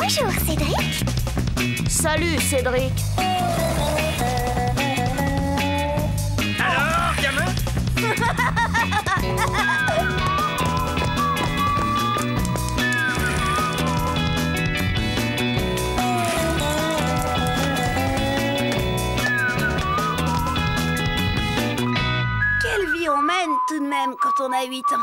Bonjour, Cédric. Salut, Cédric. Alors, gamin? Quelle vie on mène tout de même quand on a 8 ans.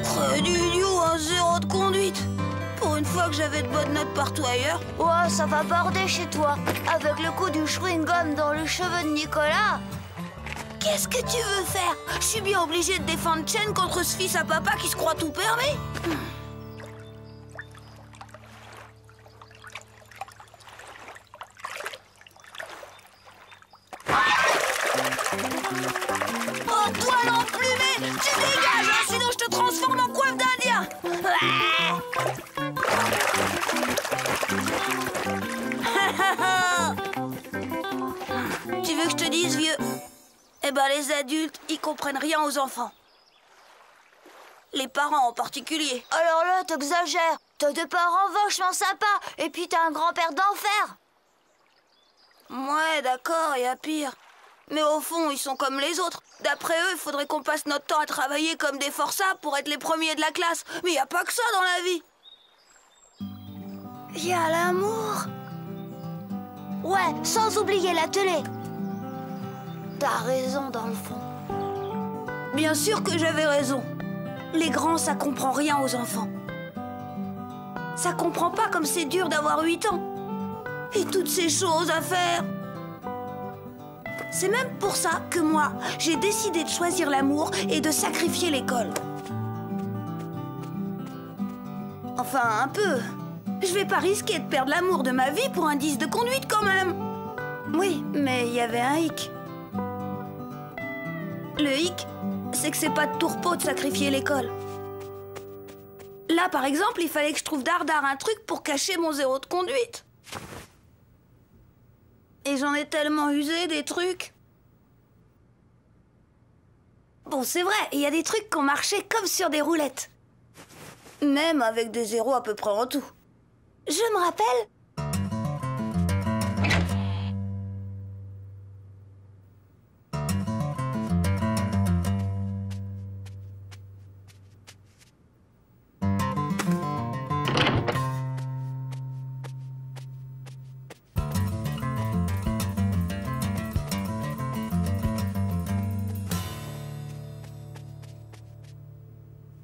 C'est idiot, un 0 de conduite. Pour une fois que j'avais de bonnes notes partout ailleurs. Ouais, ça va border chez toi. Avec le coup du chewing-gum dans les cheveux de Nicolas. Qu'est-ce que tu veux faire? Je suis bien obligée de défendre Chen contre ce fils à papa qui se croit tout permis. Oh, toi l'emplumé! Tu dégages, hein, sinon je te transforme en coiffe d'Indien! Tu veux que je te dise, vieux? Eh ben, les adultes, ils comprennent rien aux enfants. Les parents en particulier. Alors là, t'exagères. T'as des parents vachement sympas. Et puis t'as un grand-père d'enfer. Ouais, d'accord, y a pire. Mais au fond, ils sont comme les autres. D'après eux, il faudrait qu'on passe notre temps à travailler comme des forçats pour être les premiers de la classe. Mais y a pas que ça dans la vie. Y a l'amour. Ouais, sans oublier la télé. T'as raison dans le fond. Bien sûr que j'avais raison. Les grands, ça comprend rien aux enfants. Ça comprend pas comme c'est dur d'avoir 8 ans. Et toutes ces choses à faire. C'est même pour ça que moi, j'ai décidé de choisir l'amour et de sacrifier l'école. Enfin, un peu. Je vais pas risquer de perdre l'amour de ma vie pour un 10 de conduite quand même. Oui, mais il y avait un hic. Le hic, c'est que c'est pas de tourpeau de sacrifier l'école. Là, par exemple, il fallait que je trouve dardard un truc pour cacher mon 0 de conduite. Et j'en ai tellement usé des trucs. Bon, c'est vrai, il y a des trucs qui ont marché comme sur des roulettes. Même avec des zéros à peu près en tout. Je me rappelle...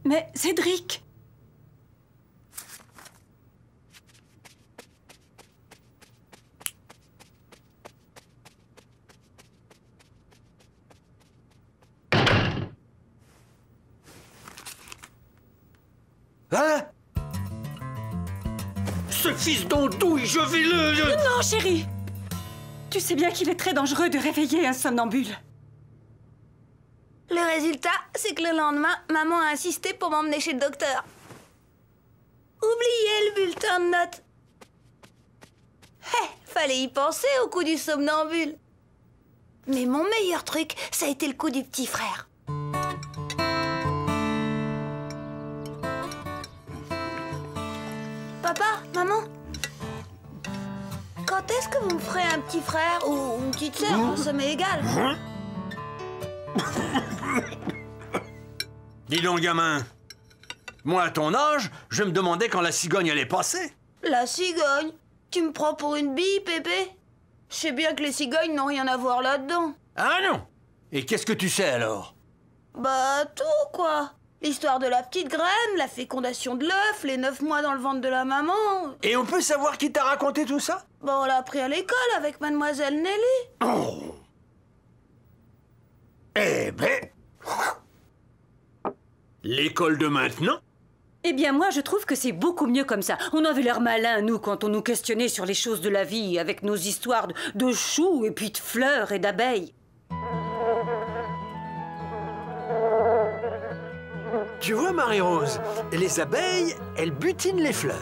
Mais Cédric! Hein? Ce fils d'andouille, je vais le... Non, chérie! Tu sais bien qu'il est très dangereux de réveiller un somnambule. Le résultat, c'est que le lendemain, maman a insisté pour m'emmener chez le docteur. Oubliez le bulletin de notes. Fallait y penser au coup du somnambule. Mais mon meilleur truc, ça a été le coup du petit frère. Papa, maman, quand est-ce que vous me ferez un petit frère ou une petite sœur? Ça m'est égal. Dis donc, gamin. Moi, à ton âge, je me demandais quand la cigogne allait passer. La cigogne? Tu me prends pour une bille, Pépé? Je sais bien que les cigognes n'ont rien à voir là-dedans. Ah non? Et qu'est-ce que tu sais alors? Bah, tout, quoi. L'histoire de la petite graine, la fécondation de l'œuf, les 9 mois dans le ventre de la maman. Et on peut savoir qui t'a raconté tout ça? Bah, on l'a appris à l'école avec mademoiselle Nelly. Oh. Eh ben... L'école de maintenant? Eh bien, moi, je trouve que c'est beaucoup mieux comme ça. On avait l'air malins, nous, quand on nous questionnait sur les choses de la vie, avec nos histoires de choux, et puis de fleurs et d'abeilles. Tu vois, Marie-Rose, les abeilles, elles butinent les fleurs.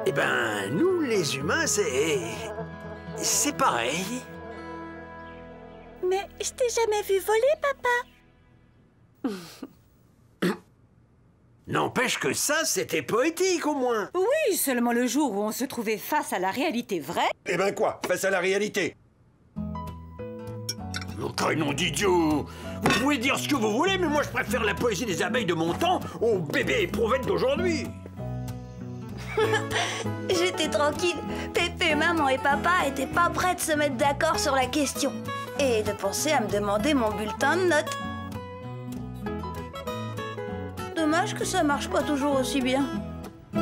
Eh ben, nous, les humains, c'est pareil. Mais je t'ai jamais vu voler, papa. N'empêche que ça, c'était poétique au moins. Oui, seulement le jour où on se trouvait face à la réalité vraie. Eh ben quoi, face à la réalité? Nom d'idiot! Vous pouvez dire ce que vous voulez, mais moi je préfère la poésie des abeilles de mon temps aux bébés éprouvettes d'aujourd'hui. J'étais tranquille. Pépé, maman et papa étaient pas prêts de se mettre d'accord sur la question. Et de penser à me demander mon bulletin de notes. Dommage que ça marche pas toujours aussi bien. On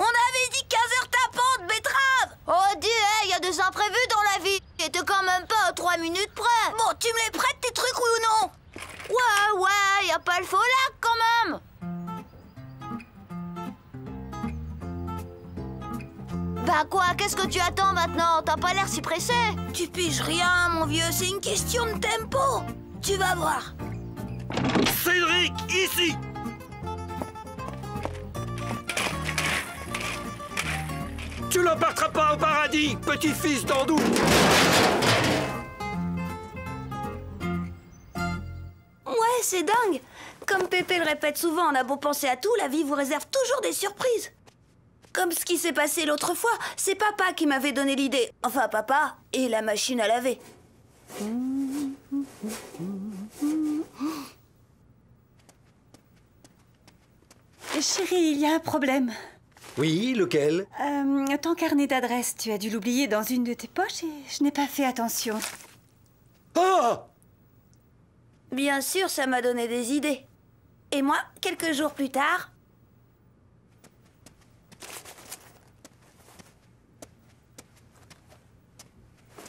avait dit 15 heures tapantes, betterave! Oh, dis, il y a des imprévus dans la vie. Et t'es quand même pas à 3 minutes près. Bon, tu me les prêtes tes trucs, oui ou non? Ouais, y a pas le faux lac quand même. Bah quoi, qu'est-ce que tu attends maintenant? T'as pas l'air si pressé. Tu piges rien, mon vieux, c'est une question de tempo. Tu vas voir. Cédric, ici! Tu l'embarqueras pas au paradis, petit-fils d'Andou! Ouais, c'est dingue. Comme Pépé le répète souvent, on a beau penser à tout, la vie vous réserve toujours des surprises. Comme ce qui s'est passé l'autre fois, c'est papa qui m'avait donné l'idée. Enfin, papa et la machine à laver. Chérie, il y a un problème. Oui, lequel? Ton carnet d'adresse, tu as dû l'oublier dans une de tes poches et je n'ai pas fait attention. Oh! Bien sûr, ça m'a donné des idées. Et moi, quelques jours plus tard...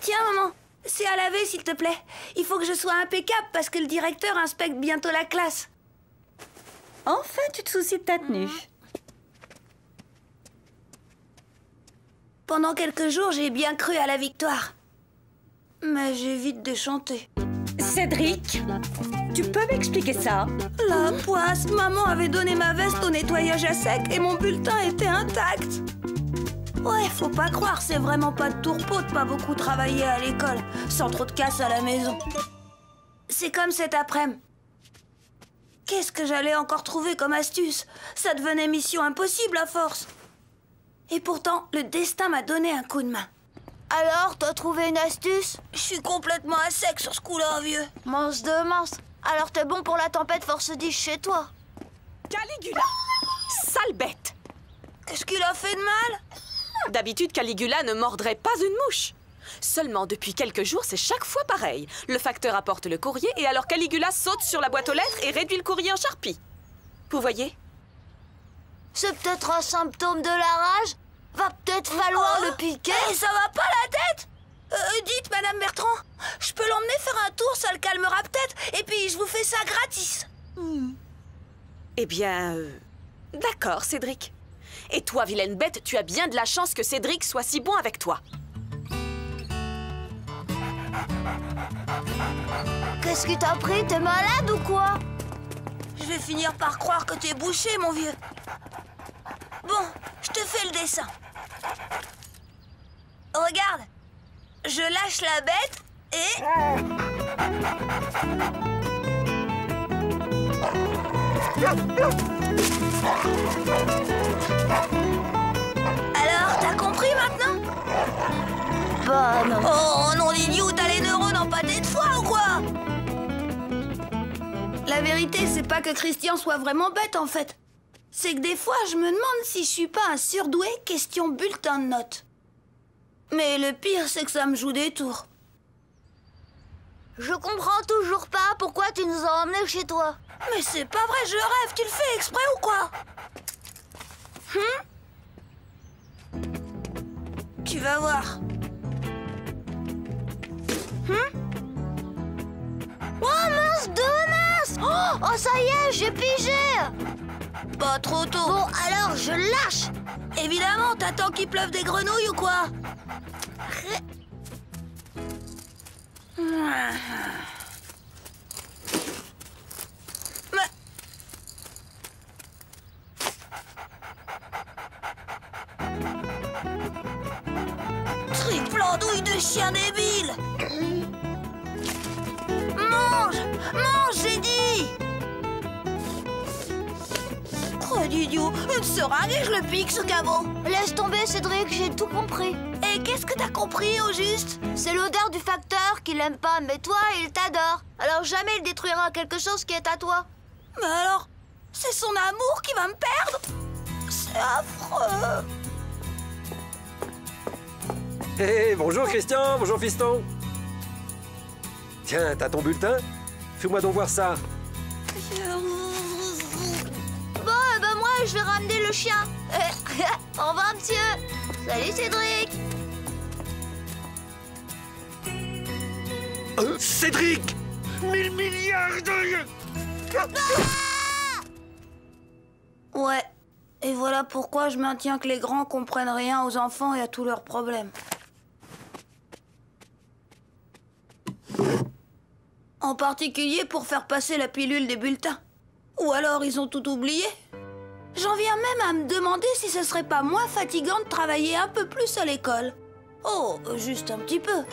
Tiens, maman, c'est à laver, s'il te plaît. Il faut que je sois impeccable parce que le directeur inspecte bientôt la classe. Enfin, tu te soucies de ta tenue. Pendant quelques jours, j'ai bien cru à la victoire. Mais j'ai vite déchanté. Cédric, tu peux m'expliquer ça? La poisse, maman avait donné ma veste au nettoyage à sec et mon bulletin était intact. Ouais, faut pas croire, c'est vraiment pas de tourpeau de pas beaucoup travailler à l'école, sans trop de casse à la maison. C'est comme cet après-midi. Qu'est-ce que j'allais encore trouver comme astuce? Ça devenait mission impossible à force. Et pourtant, le destin m'a donné un coup de main. Alors, t'as trouvé une astuce? Je suis complètement à sec sur ce coup-là, vieux. Mince de mince. Alors t'es bon pour la tempête force 10 chez toi. Caligula! Sale bête! Qu'est-ce qu'il a fait de mal? D'habitude, Caligula ne mordrait pas une mouche. Seulement, depuis quelques jours, c'est chaque fois pareil. Le facteur apporte le courrier et alors Caligula saute sur la boîte aux lettres et réduit le courrier en charpie. Vous voyez? C'est peut-être un symptôme de la rage. Va peut-être falloir le piquer. Ça va pas la tête? Dites, Madame Bertrand, je peux l'emmener faire un tour, ça le calmera peut-être. Et puis, je vous fais ça gratis. Eh bien, d'accord, Cédric. Et toi, vilaine bête, tu as bien de la chance que Cédric soit si bon avec toi. Qu'est-ce qui t'a pris? T'es malade ou quoi? Je vais finir par croire que t'es bouché, mon vieux. Bon, je te fais le dessin. Regarde, je lâche la bête et... Alors, t'as compris maintenant? Bah non. Oh non, l'idiot, t'as les neurones empâtés de foie ou quoi? La vérité, c'est pas que Christian soit vraiment bête, en fait. C'est que des fois, je me demande si je suis pas un surdoué question bulletin de notes. Mais le pire, c'est que ça me joue des tours. Je comprends toujours pas pourquoi tu nous as emmenés chez toi. Mais c'est pas vrai, je rêve, tu le fais exprès ou quoi? Tu vas voir. Oh mince, de mince! Oh, ça y est, j'ai pigé! Pas trop tôt. Bon, alors je lâche! Évidemment, t'attends qu'il pleuve des grenouilles ou quoi? Andouille de chien débile! Mange! Mange, j'ai dit! Oh, d'idiot! Une seringue et je le pique, ce cabot! Laisse tomber, Cédric, j'ai tout compris. Et qu'est-ce que t'as compris, au juste? C'est l'odeur du facteur qu'il aime pas, mais toi, il t'adore. Alors jamais il détruira quelque chose qui est à toi. Mais alors, c'est son amour qui va me perdre? C'est affreux! Hé, bonjour Christian, bonjour fiston. Tiens, t'as ton bulletin? Fais-moi donc voir ça. Bon, ben moi, je vais ramener le chien. Au revoir, monsieur. Salut, Cédric. Cédric 1000 milliards de... Ouais, et voilà pourquoi je maintiens que les grands comprennent rien aux enfants et à tous leurs problèmes. En particulier pour faire passer la pilule des bulletins. Ou alors ils ont tout oublié. J'en viens même à me demander si ce serait pas moins fatigant de travailler un peu plus à l'école. Oh, juste un petit peu.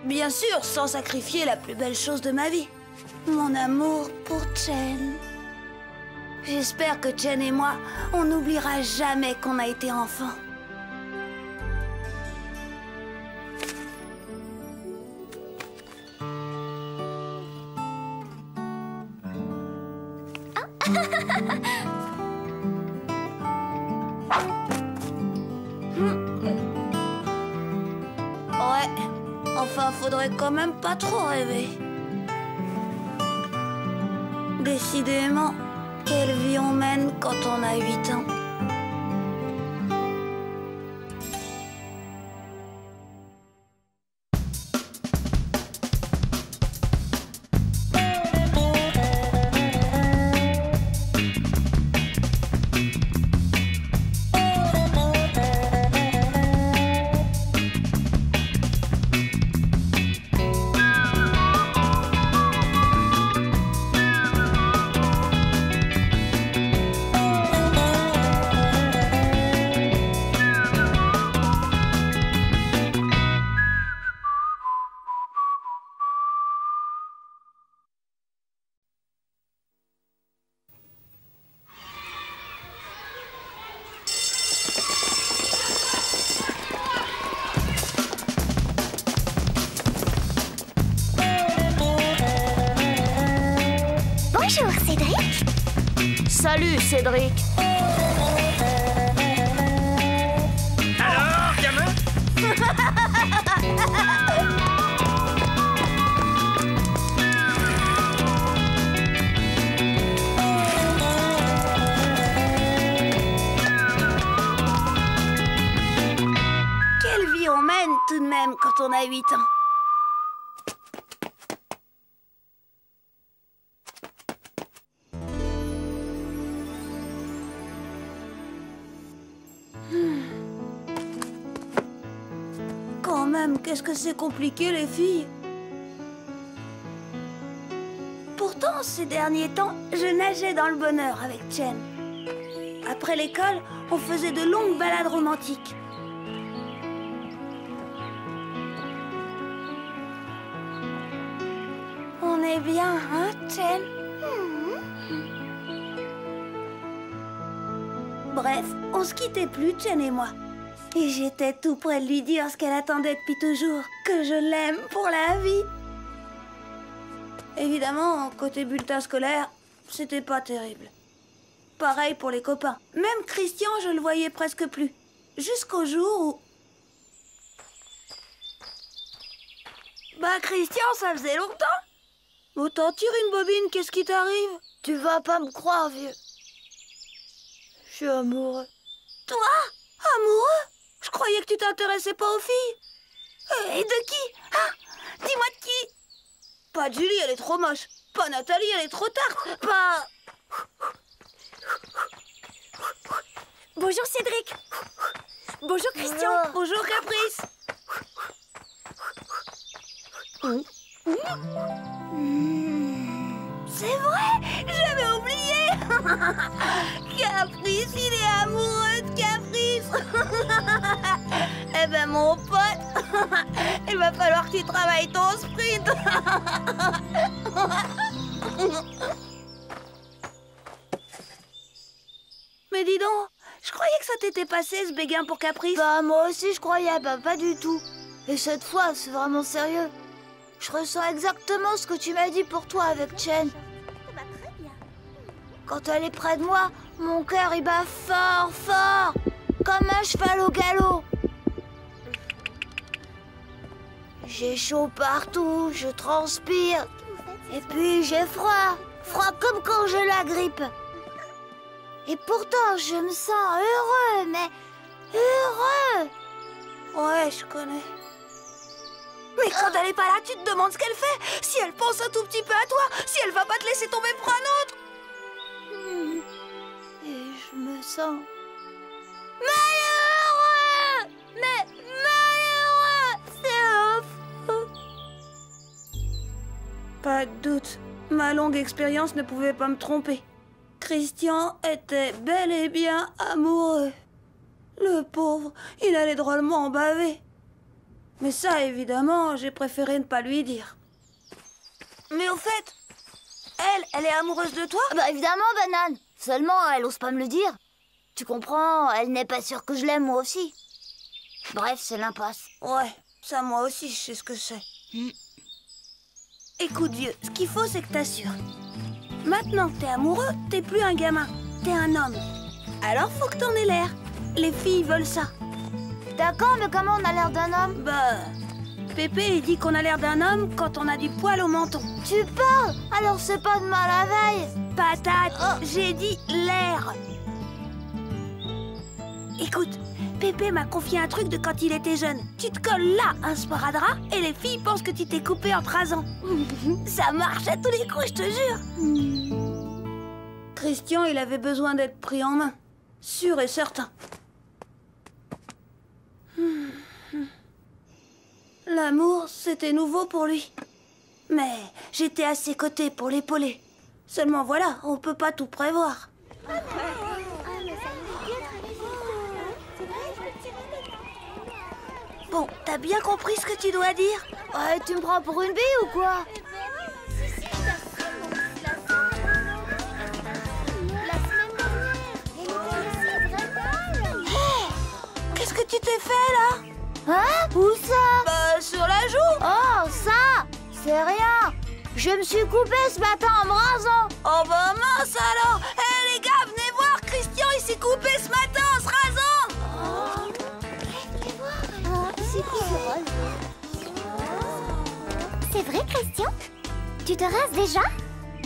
Bien sûr, sans sacrifier la plus belle chose de ma vie. Mon amour pour Chen. J'espère que Chen et moi, on n'oubliera jamais qu'on a été enfants. Ouais, enfin, faudrait quand même pas trop rêver. Décidément, quelle vie on mène quand on a 8 ans. Bonjour, Cédric. Salut, Cédric. Alors, gamin? Quelle vie on mène tout de même quand on a 8 ans. Quand même, qu'est-ce que c'est compliqué, les filles. Pourtant, ces derniers temps, je nageais dans le bonheur avec Chen. Après l'école, on faisait de longues balades romantiques. On est bien, hein, Chen? Bref, on se quittait plus, Chen et moi. Et j'étais tout près de lui dire ce qu'elle attendait depuis toujours, que je l'aime pour la vie. Évidemment, côté bulletin scolaire, c'était pas terrible. Pareil pour les copains. Même Christian, je le voyais presque plus. Jusqu'au jour où... Bah, Christian, ça faisait longtemps. Autant tire une bobine, qu'est-ce qui t'arrive? Tu vas pas me croire, vieux. Je suis amoureux. Toi? Amoureux? Je croyais que tu t'intéressais pas aux filles. Et de qui? Hein? Dis-moi de qui? Pas de Julie, elle est trop moche. Pas Nathalie, elle est trop tarte. Pas... Bonjour, Cédric. Bonjour, Christian. Bonjour, Caprice. C'est vrai, j'avais oublié. Caprice, il est amoureux de Caprice. Eh ben mon pote, il va falloir que tu travailles ton sprint. Mais dis donc, je croyais que ça t'était passé ce béguin pour Caprice. Bah moi aussi je croyais, bah pas du tout. Et cette fois, c'est vraiment sérieux. Je ressens exactement ce que tu m'as dit pour toi avec Chen. Quand elle est près de moi, mon cœur il bat fort, fort, comme un cheval au galop. J'ai chaud partout, je transpire. Et puis j'ai froid, froid comme quand j'ai la grippe. Et pourtant, je me sens heureux, mais heureux. Ouais, je connais. Mais quand elle est pas là, tu te demandes ce qu'elle fait. Si elle pense un tout petit peu à toi, si elle va pas te laisser tomber pour un autre. Et je me sens malheureux. Mais malheureux, c'est affreux. Pas de doute, ma longue expérience ne pouvait pas me tromper. Christian était bel et bien amoureux. Le pauvre, il allait drôlement en baver. Mais ça, évidemment, j'ai préféré ne pas lui dire. Mais au fait, elle est amoureuse de toi? Bah évidemment, Banane. Seulement, elle ose pas me le dire. Tu comprends, elle n'est pas sûre que je l'aime moi aussi. Bref, c'est l'impasse. Ouais, ça moi aussi, je sais ce que c'est. Écoute, vieux, ce qu'il faut, c'est que t'assures. Maintenant que t'es amoureux, t'es plus un gamin, t'es un homme. Alors faut que t'en aies l'air. Les filles veulent ça. D'accord, mais comment on a l'air d'un homme? Bah, Pépé, il dit qu'on a l'air d'un homme quand on a du poil au menton. Tu parles? Alors c'est pas de mal à la veille. Patate, j'ai dit l'air. Écoute, Pépé m'a confié un truc de quand il était jeune. Tu te colles là un sparadrap et les filles pensent que tu t'es coupé en 3 ans. Ça marche à tous les coups, je te jure. Christian, il avait besoin d'être pris en main. Sûr et certain. L'amour, c'était nouveau pour lui. Mais j'étais à ses côtés pour l'épauler. Seulement voilà, on peut pas tout prévoir. Bon, t'as bien compris ce que tu dois dire? Ouais, tu me prends pour une bille ou quoi? Qu'est-ce que tu t'es fait là? Hein? Où ça? Bah, sur la joue. Oh, ça? C'est rien. Je me suis coupé ce matin en me rasant. Oh bah mince alors. Eh les gars, venez voir, Christian il s'est coupé ce matin en se rasant. C'est qui ce rose? C'est vrai, Christian? Tu te rases déjà?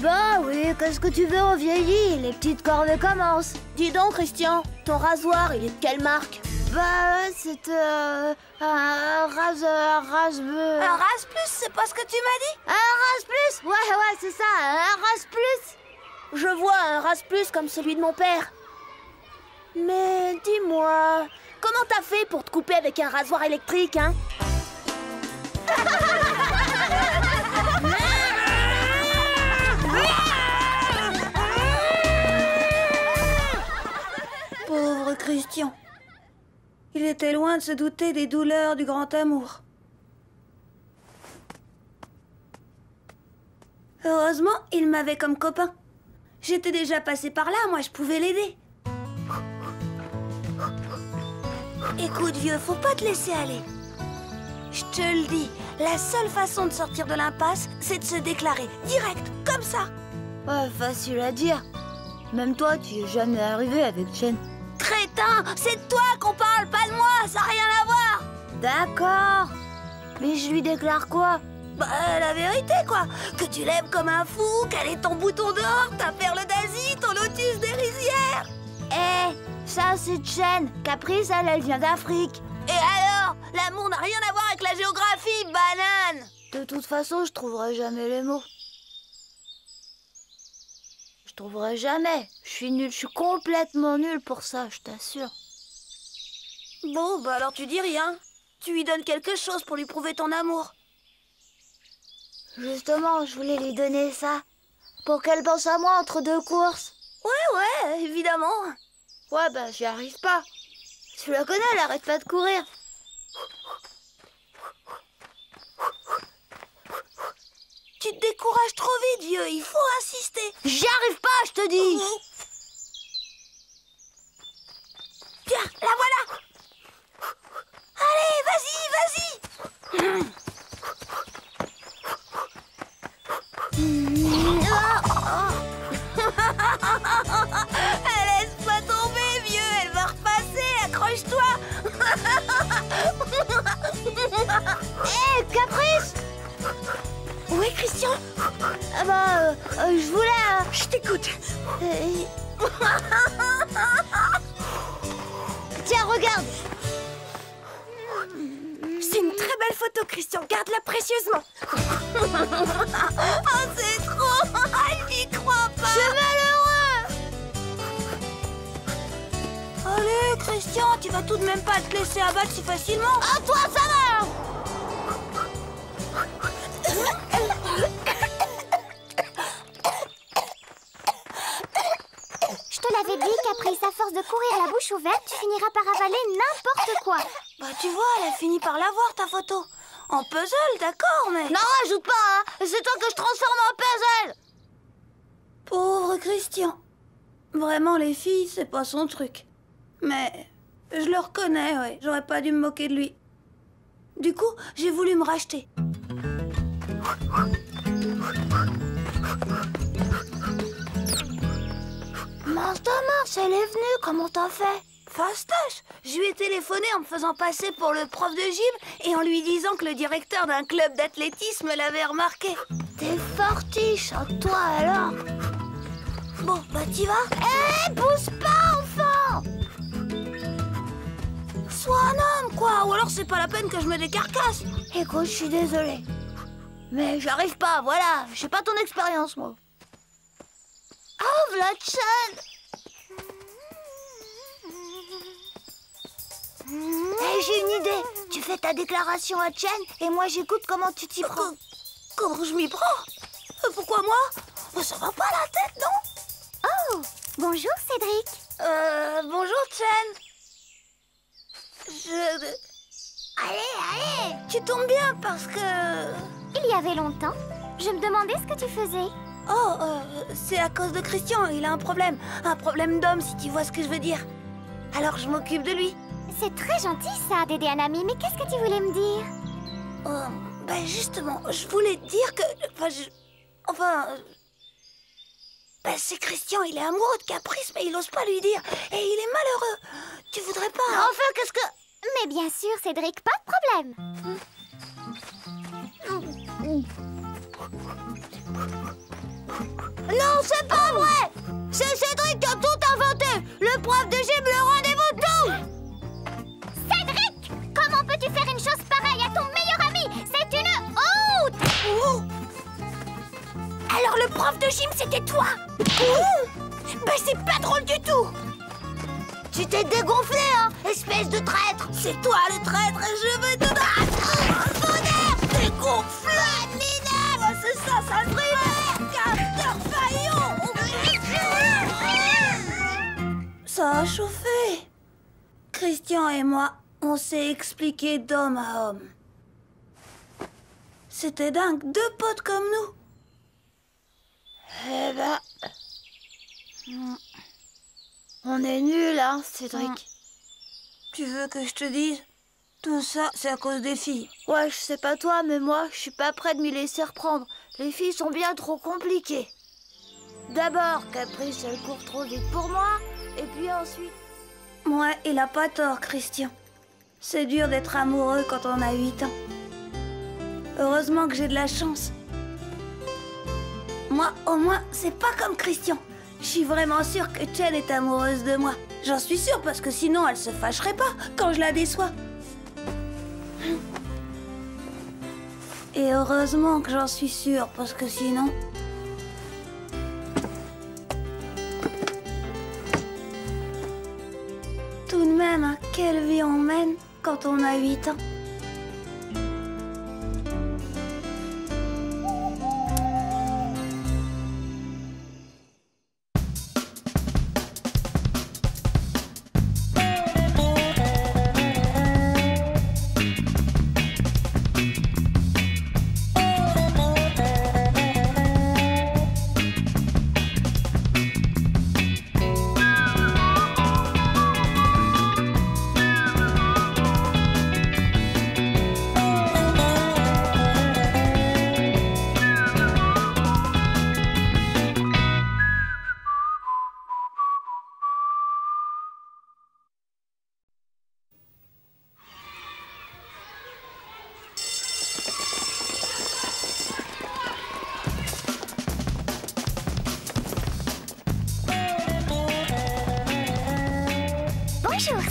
Bah oui, qu'est-ce que tu veux, on vieillit, les petites cornes commencent. Dis donc, Christian, ton rasoir, il est de quelle marque? Bah c'est un rase bleu. Un rase plus, c'est pas ce que tu m'as dit? Un rase plus? Ouais, c'est ça, un rase plus. Je vois un rase plus comme celui de mon père. Mais dis-moi, comment t'as fait pour te couper avec un rasoir électrique, hein? Pauvre Christian. Il était loin de se douter des douleurs du grand amour. Heureusement, il m'avait comme copain. J'étais déjà passée par là, moi je pouvais l'aider. Écoute vieux, faut pas te laisser aller. Je te le dis, la seule façon de sortir de l'impasse, c'est de se déclarer, direct, comme ça. Ouais, facile à dire. Même toi, tu es jamais arrivé avec Chen. Crétin, c'est de toi qu'on parle, pas de moi, ça n'a rien à voir. D'accord. Mais je lui déclare quoi? Bah, la vérité, quoi. Que tu l'aimes comme un fou, qu'elle est ton bouton d'or, ta perle d'Asie, ton lotus des rizières. Ça c'est Chen. Caprice, elle vient d'Afrique. Et alors? L'amour n'a rien à voir avec la géographie, banane. De toute façon, je trouverai jamais les mots. Je trouverai jamais. Je suis nulle, je suis complètement nulle pour ça, je t'assure. Bon, bah alors tu dis rien. Tu lui donnes quelque chose pour lui prouver ton amour. Justement, je voulais lui donner ça. Pour qu'elle pense à moi entre 2 courses. Ouais, évidemment. Ouais, bah j'y arrive pas. Tu la connais, elle arrête pas de courir. Tu te décourages trop vite, vieux. Il faut insister. J'y arrive pas, je te dis. Tiens, la voilà. Allez, vas-y, vas-y. Laisse-moi tomber, vieux. Elle va repasser. Accroche-toi. Hé, Caprice! Où est Christian? Ah bah, je voulais... Je t'écoute. Tiens, regarde! C'est une très belle photo, Christian. Garde-la précieusement. Oh, c'est trop. Je n'y crois pas. Je suis malheureux! Allez, Christian, tu vas tout de même pas te laisser abattre si facilement. Ah, toi, ça va! Je te l'avais dit qu'après à force de courir la bouche ouverte, tu finiras par avaler n'importe quoi. Bah, tu vois, elle a fini par l'avoir, ta photo. En puzzle, d'accord, mais... Non, rajoute pas, hein! C'est toi que je transforme en puzzle! Pauvre Christian. Vraiment, les filles, c'est pas son truc. Mais je le reconnais, ouais. J'aurais pas dû me moquer de lui. Du coup, j'ai voulu me racheter. Mince de mince, elle est venue, comment t'as fait? Fastoche! Je lui ai téléphoné en me faisant passer pour le prof de gym et en lui disant que le directeur d'un club d'athlétisme l'avait remarqué. T'es fortiche, hein, toi alors? Bon, bah t'y vas? Hé, pousse pas, enfant! Sois un homme, quoi! Ou alors c'est pas la peine que je me décarcasse. Écoute, je suis désolée. Mais j'arrive pas, voilà. J'ai pas ton expérience, moi. Oh, v'là Chen! Hey, j'ai une idée. Tu fais ta déclaration à Chen et moi j'écoute comment tu t'y prends. Comment je m'y prends? Pourquoi moi? Ça va pas la tête, non? Oh, bonjour Cédric. Bonjour Chen. Allez! Tu tombes bien parce que... Il y avait longtemps, je me demandais ce que tu faisais. Oh, c'est à cause de Christian, il a un problème. Un problème d'homme, si tu vois ce que je veux dire. Alors je m'occupe de lui. C'est très gentil ça d'aider un ami, mais qu'est-ce que tu voulais me dire? Ben justement, je voulais te dire que... c'est Christian, il est amoureux de Caprice, mais il ose pas lui dire. Et il est malheureux. Tu voudrais pas... Enfin, qu'est-ce que... Mais bien sûr, Cédric, pas de problème. Non, c'est pas vrai! C'est Cédric qui a tout inventé! Le prof de gym, le rendez-vous, tout! Cédric! Comment peux-tu faire une chose pareille à ton meilleur ami? C'est une honte! Oh. Alors le prof de gym, c'était toi? Ben c'est pas drôle du tout! Tu t'es dégonflé, hein, espèce de traître! C'est toi le traître et je veux te battre! Tonnerre! Dégonflé! Minable! C'est ça, sale brûleur! Capteur faillon! Ça a chauffé! Christian et moi, on s'est expliqué d'homme à homme. C'était dingue, deux potes comme nous. Eh ben... On est nuls, hein, Cédric. Tu veux que je te dise? Tout ça, c'est à cause des filles. Ouais, je sais pas toi, mais moi, je suis pas prêt de m'y laisser reprendre. Les filles sont bien trop compliquées. D'abord, Caprice, elle court trop vite pour moi, et puis ensuite... Ouais, il a pas tort, Christian. C'est dur d'être amoureux quand on a 8 ans. Heureusement que j'ai de la chance. Moi, au moins, c'est pas comme Christian. Je suis vraiment sûre que Chen est amoureuse de moi. J'en suis sûre parce que sinon elle se fâcherait pas quand je la déçois. Et heureusement que j'en suis sûre parce que sinon... Tout de même, hein, quelle vie on mène quand on a 8 ans.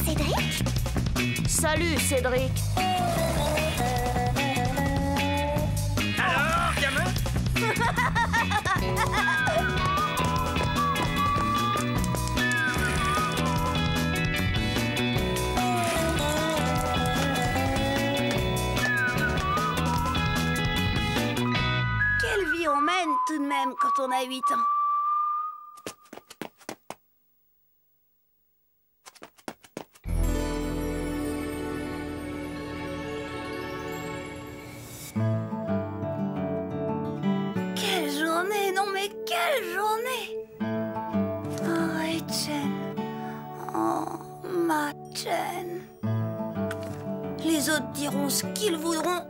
Cédric? Salut, Cédric. Alors, gamin? Quelle vie on mène tout de même quand on a 8 ans. Quelle journée, non mais quelle journée! Oh, Etienne. Oh, ma Etienne. Les autres diront ce qu'ils voudront.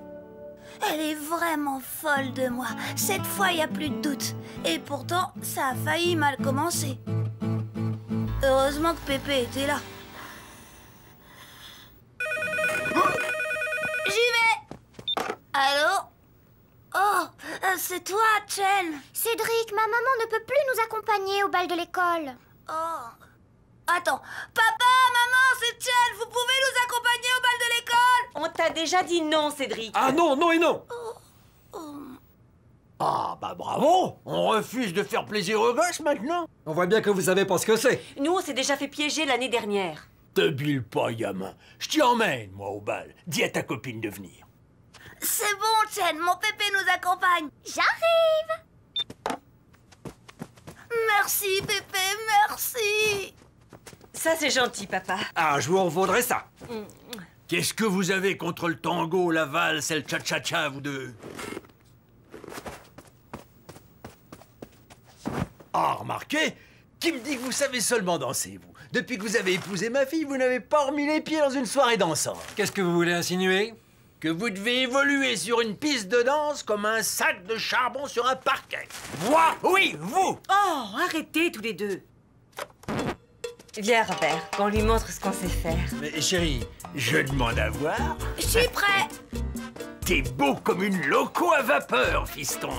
Elle est vraiment folle de moi. Cette fois, il n'y a plus de doute. Et pourtant, ça a failli mal commencer. Heureusement que Pépé était là. J'y vais! Allô? Oh, c'est toi, Chen. Cédric, ma maman ne peut plus nous accompagner au bal de l'école. Oh. Attends. Papa, maman, c'est Chen. Vous pouvez nous accompagner au bal de l'école? On t'a déjà dit non, Cédric. Ah non, non et non. Ah, bah bravo! On refuse de faire plaisir aux gosses maintenant? On voit bien que vous savez pas ce que c'est. Nous, on s'est déjà fait piéger l'année dernière. Te bile pas, gamin. Je t'y emmène, moi, au bal. Dis à ta copine de venir. C'est bon, Chen. Mon Pépé nous accompagne. J'arrive! Merci, Pépé, merci. Ça, c'est gentil, papa. Ah, je vous en vaudrais ça. Qu'est-ce que vous avez contre le tango, la valse et le cha-cha-cha, vous deux? Ah, remarquez, qui me dit que vous savez seulement danser, vous? Depuis que vous avez épousé ma fille, vous n'avez pas remis les pieds dans une soirée dansante. Qu'est-ce que vous voulez insinuer? Que vous devez évoluer sur une piste de danse comme un sac de charbon sur un parquet. Moi, oui, vous! Oh, arrêtez tous les deux. Viens, Robert, qu'on lui montre ce qu'on sait faire. Mais chérie, je demande à voir. Je suis prêt. T'es beau comme une loco à vapeur, fiston.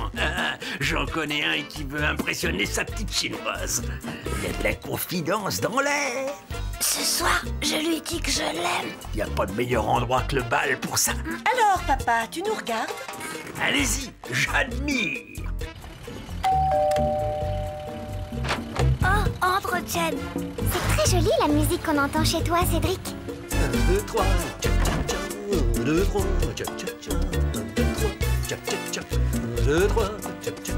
J'en connais un qui veut impressionner sa petite chinoise. Il y a de la confidence dans l'air. Ce soir, je lui dis que je l'aime. Il n'y a pas de meilleur endroit que le bal pour ça. Alors, papa, tu nous regardes? Allez-y, j'admire. Oh, entre, Chen. C'est très joli la musique qu'on entend chez toi, Cédric. 1, 2, 3, tcha-tcha-tcha. 1, 2, 3, tcha-tcha-tcha. 1, 2, 3, tcha-tcha-tcha. 1, 2, 3, tcha-tcha-tcha.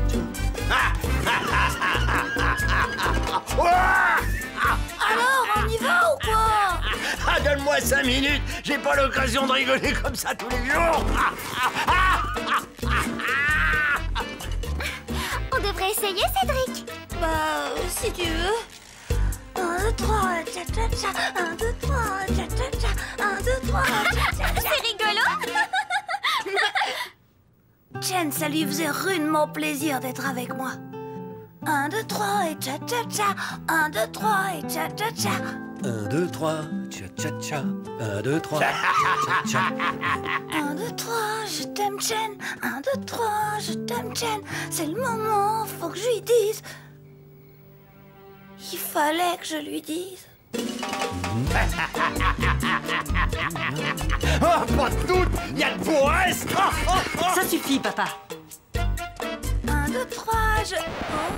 Alors, on y va ou quoi? Ah, donne-moi 5 minutes. J'ai pas l'occasion de rigoler comme ça tous les jours. On devrait essayer, Cédric. Bah, si tu veux. 1, 2, 3, tcha-tcha-tcha. 1, 2, 3, tcha-tcha-tcha. 1, 2, 3, tcha-tcha-tcha. C'est rigolo. Chen, ça lui faisait rudement plaisir d'être avec moi. 1, 2, 3 et tcha-tcha-tcha. 1, 2, 3 et tcha-tcha-tcha. 1, 2, 3, tcha-tcha-tcha. 1, 2, 3, tcha-tcha-tcha. 1, 2, 3, je t'aime, Chen. 1, 2, 3, je t'aime, Chen. C'est le moment, faut que je lui dise. Il fallait que je lui dise. Oh, pas de doute, il y a de beaux restes. Ça suffit, papa. 1, 2, 3, je... Oh.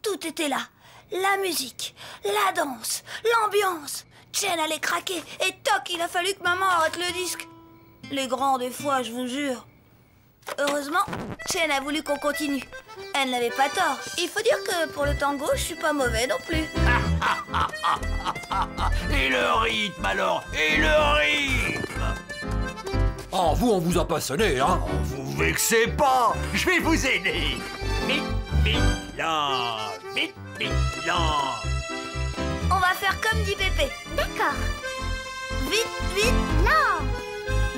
Tout était là. La musique, la danse, l'ambiance. Chen allait craquer et toc, il a fallu que maman arrête le disque. Les grands, des fois, je vous jure. Heureusement, Chen a voulu qu'on continue. Elle n'avait pas tort. Il faut dire que pour le tango, je suis pas mauvais non plus. Et le rythme alors? Et le rythme? Oh, vous, on vous a pas sonné, hein? Vous vexez pas, je vais vous aider. Vite, vite, là. Vite, vite, là. On va faire comme dit Pépé. D'accord. Vite, vite, Non.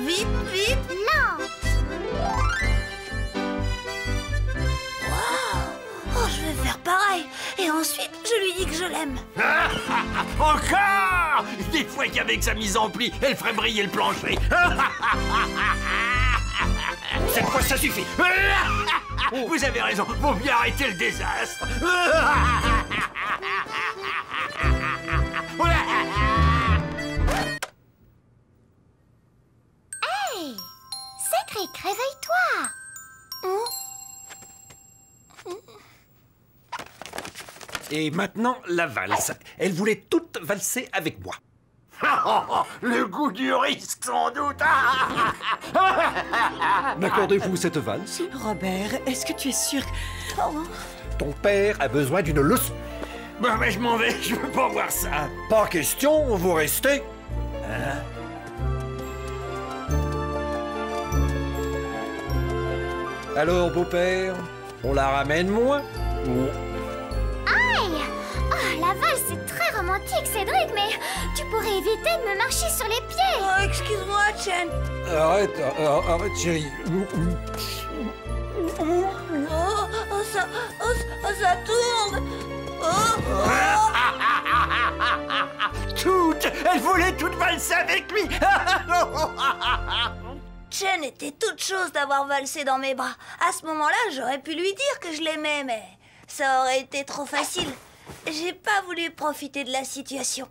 vite, vite. Non. Waouh! Oh, je vais faire pareil. Et ensuite, je lui dis que je l'aime. Encore! Des fois qu'avec sa mise en pli, elle ferait briller le plancher. Cette fois, ça suffit. Vous avez raison, vaut mieux arrêter le désastre. Cédric, réveille-toi. Et maintenant, la valse. Elle voulait toute valser avec moi. Le goût du risque, sans doute. M'accordez-vous cette valse? Robert, est-ce que tu es sûr que... Ton père a besoin d'une leçon. Bon, ben, je m'en vais, je veux pas voir ça. Pas question, vous restez. Alors, beau-père, on la ramène moi? Aïe! Oh, la valse, c'est très romantique, Cédric, mais tu pourrais éviter de me marcher sur les pieds. Oh, excuse-moi, Chen. Arrête, chérie. Ça tourne. Elle voulait toute valser avec lui. Chen était toute chose d'avoir valsé dans mes bras. À ce moment-là, j'aurais pu lui dire que je l'aimais, mais ça aurait été trop facile. J'ai pas voulu profiter de la situation.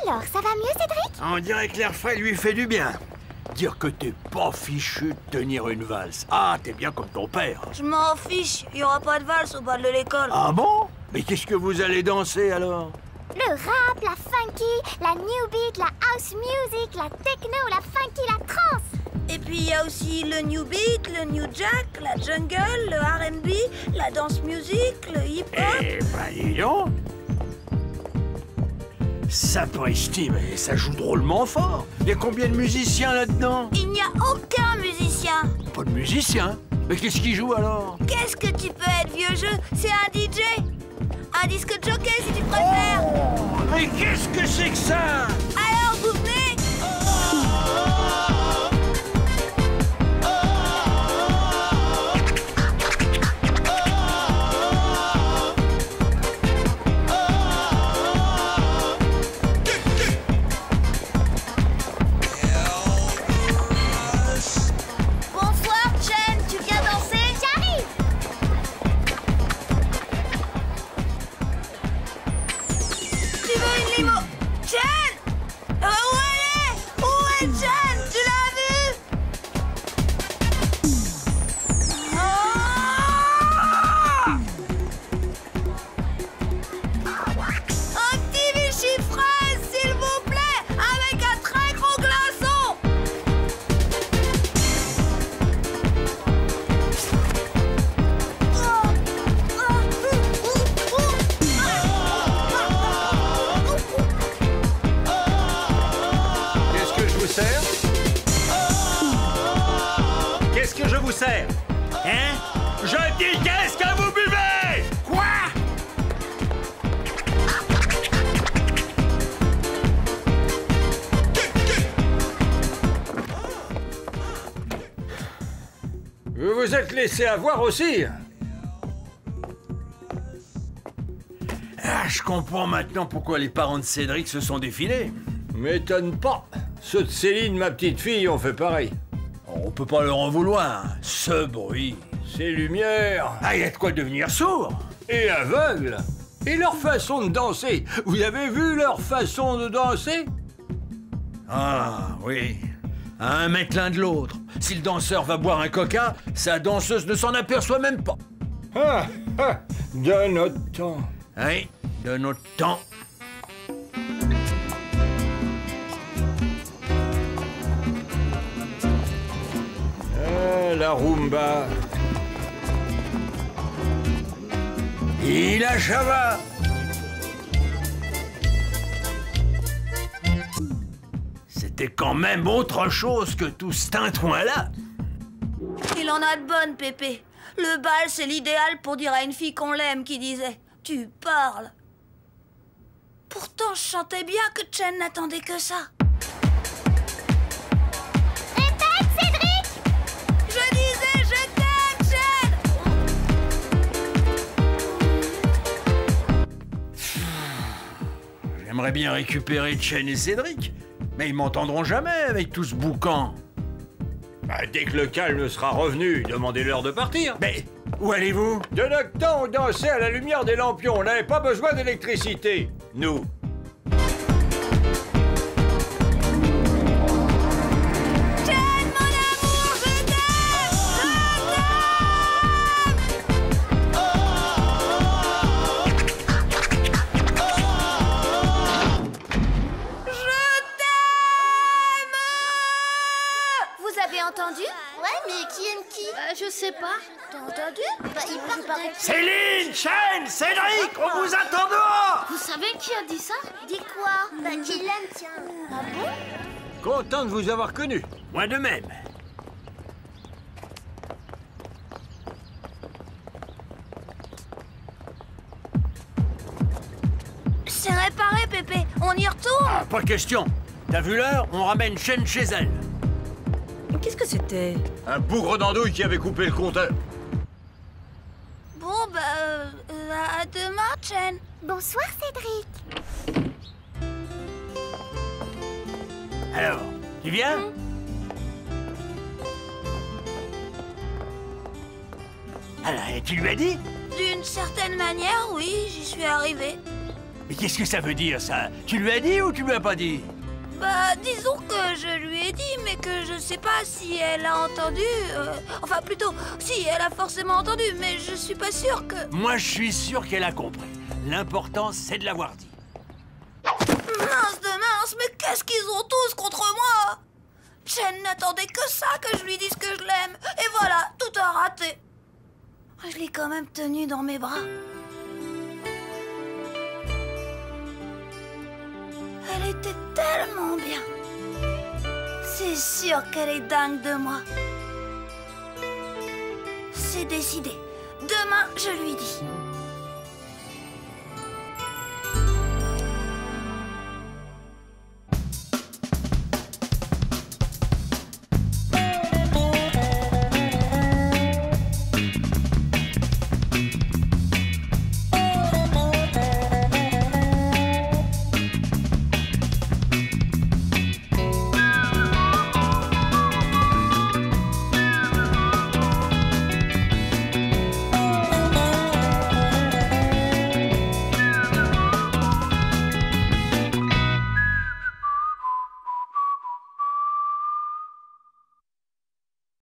Alors, ça va mieux, Cédric? On dirait que l'air frais lui fait du bien. Dire que t'es pas fichu de tenir une valse. Ah, t'es bien comme ton père. Je m'en fiche, il y aura pas de valse au bas de l'école. Ah bon? Mais qu'est-ce que vous allez danser alors? Le rap, la funky, la new beat, la house music, la techno, la funky, la trance. Et puis il y a aussi le new beat, le new jack, la jungle, le R&B, la dance music, le hip-hop. Eh ben dis donc. Sapristi, mais ça joue drôlement fort. Il y a combien de musiciens là-dedans? Il n'y a aucun musicien. Pas de musiciens? Mais qu'est-ce qu'ils jouent alors? Qu'est-ce que tu peux être, vieux jeu? C'est un DJ. Un disque jockey si tu préfères. Mais qu'est-ce que c'est que ça? Alors vous venez? Bonsoir, Chen. Tu viens danser? J'arrive. Tu veux une limo? Chen! Où elle est? Où est Chen? Tu l'as vu? Un petit Vichy fraise, s'il vous plaît, avec un très gros glaçon. Qu'est-ce que je vous sers? Qu'est-ce que je vous sers? Hein? Je dis qu'est-ce que vous buvez? Quoi? Vous vous êtes laissé avoir aussi? Ah, je comprends maintenant pourquoi les parents de Cédric se sont défilés. M'étonne pas. Ceux de Céline, ma petite fille, ont fait pareil. On peut pas leur en vouloir. Ce bruit. Ces lumières Ah, il y a de quoi devenir sourd. et aveugles. Et leur façon de danser. Vous avez vu leur façon de danser? Ah, oui. À 1 mètre l'un de l'autre. Si le danseur va boire un coca, sa danseuse ne s'en aperçoit même pas. De notre temps. Oui, de notre temps. La rumba. Et la java. C'était quand même autre chose que tout ce tintouin-là. Il en a de bonnes, Pépé. Le bal, c'est l'idéal pour dire à une fille qu'on l'aime qui disait « Tu parles ». Pourtant, je sentais bien que Chen n'attendait que ça. Répète, Cédric! Je disais « Je t'aime, Chen ». J'aimerais bien récupérer Chen et Cédric, mais ils m'entendront jamais avec tout ce boucan. Dès que le calme sera revenu, demandez-leur de partir. Mais où allez-vous? De notre temps, on dansait à la lumière des lampions. On n'avait pas besoin d'électricité. Nous. Céline, Chen, Cédric, on vous attend dehors! Vous savez qui a dit ça? Dit quoi? Bah, qui l'aime, tiens. Ah bon? Content de vous avoir connu. Moi de même. C'est réparé, Pépé. On y retourne? Ah, pas question. T'as vu l'heure? On ramène Chen chez elle. Qu'est-ce que c'était? Un bougre d'andouille qui avait coupé le compteur. Bon, bah, à demain, Chen. Bonsoir, Cédric. Alors, tu viens? Alors, tu lui as dit? D'une certaine manière, oui, j'y suis arrivée. Mais qu'est-ce que ça veut dire, ça? Tu lui as dit ou tu lui as pas dit? Bah, disons que je lui ai dit, mais que je sais pas si elle a entendu. Enfin, plutôt, si, elle a forcément entendu, mais je suis pas sûre que... Moi, je suis sûr qu'elle a compris. L'important, c'est de l'avoir dit. Mince de mince, mais qu'est-ce qu'ils ont tous contre moi? Chen n'attendait que ça, que je lui dise que je l'aime. Et voilà, tout a raté. Je l'ai quand même tenue dans mes bras. Elle était tellement bien. C'est sûr qu'elle est dingue de moi. C'est décidé. Demain, je lui dis.